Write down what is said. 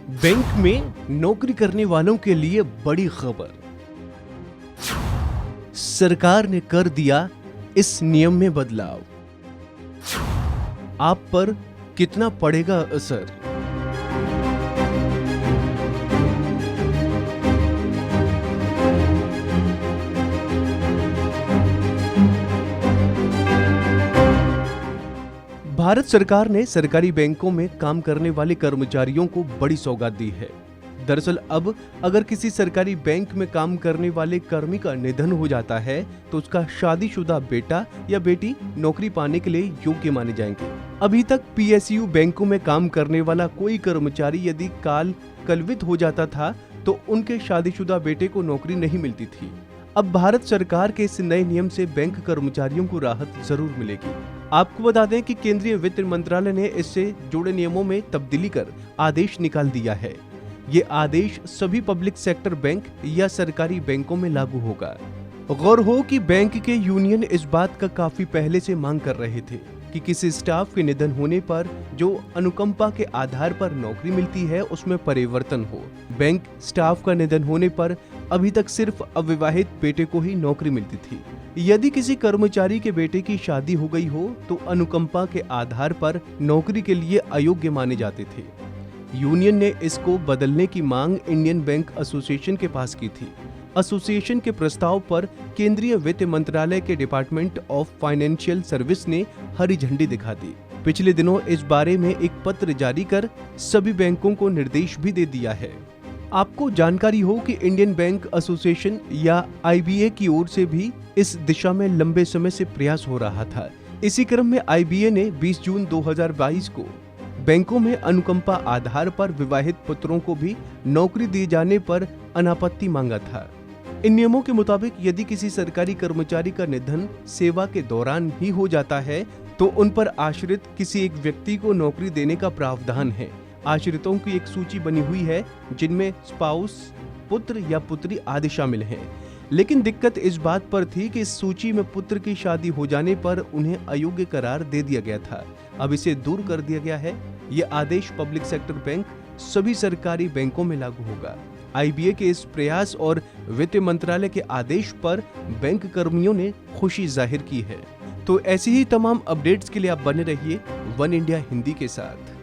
Bank में नौकरी करने वालों के लिए बड़ी खबर। सरकार ने कर दिया इस नियम में बदलाव। आप पर कितना पड़ेगा असर? भारत सरकार ने सरकारी बैंकों में काम करने वाले कर्मचारियों को बड़ी सौगात दी है। दरअसल अब अगर किसी सरकारी बैंक में काम करने वाले कर्मी का निधन हो जाता है तो उसका शादीशुदा बेटा या बेटी नौकरी पाने के लिए योग्य माने जाएंगे। अभी तक पीएसयू बैंकों में काम करने वाला कोई कर्मचारी यदि कलवित हो जाता था तो उनके शादीशुदा बेटे को नौकरी नहीं मिलती थी। अब भारत सरकार के इस नए नियम से बैंक कर्मचारियों को राहत जरूर मिलेगी। आपको बता दें कि केंद्रीय वित्त मंत्रालय ने इससे जुड़े नियमों में तब्दीली कर आदेश निकाल दिया है। ये आदेश सभी पब्लिक सेक्टर बैंक या सरकारी बैंकों में लागू होगा। गौर हो कि बैंक के यूनियन इस बात का काफी पहले से मांग कर रहे थे कि किसी स्टाफ के निधन होने पर जो अनुकंपा के आधार पर नौकरी मिलती है उसमें परिवर्तन हो। बैंक स्टाफ का निधन होने पर अभी तक सिर्फ अविवाहित बेटे को ही नौकरी मिलती थी। यदि किसी कर्मचारी के बेटे की शादी हो गई हो तो अनुकंपा के आधार पर नौकरी के लिए अयोग्य माने जाते थे। यूनियन ने इसको बदलने की मांग इंडियन बैंक एसोसिएशन के पास की थी। एसोसिएशन के प्रस्ताव पर केंद्रीय वित्त मंत्रालय के डिपार्टमेंट ऑफ फाइनेंशियल सर्विस ने हरी झंडी दिखा दी। पिछले दिनों इस बारे में एक पत्र जारी कर सभी बैंकों को निर्देश भी दे दिया है। आपको जानकारी हो कि इंडियन बैंक एसोसिएशन या आईबीए की ओर से भी इस दिशा में लंबे समय से प्रयास हो रहा था। इसी क्रम में आईबीए ने 20 जून 2022 को बैंकों में अनुकंपा आधार पर विवाहित पुत्रों को भी नौकरी दिए जाने पर अनापत्ति मांगा था। इन नियमों के मुताबिक यदि किसी सरकारी कर्मचारी का निधन सेवा के दौरान ही हो जाता है तो उन पर आश्रित किसी एक व्यक्ति को नौकरी देने का प्रावधान है। आश्रितों की एक सूची बनी हुई है जिनमें स्पाउस, पुत्र या पुत्री आदि शामिल हैं। लेकिन दिक्कत इस बात पर थी कि इस सूची में पुत्र की शादी हो जाने पर उन्हें अयोग्य करार दे दिया गया था। अब इसे दूर कर दिया गया है। ये आदेश पब्लिक सेक्टर बैंक सभी सरकारी बैंकों में लागू होगा। आईबीए के इस प्रयास और वित्त मंत्रालय के आदेश पर बैंक कर्मियों ने खुशी जाहिर की है। तो ऐसी ही तमाम अपडेट्स के लिए आप बने रहिए वन इंडिया हिंदी के साथ।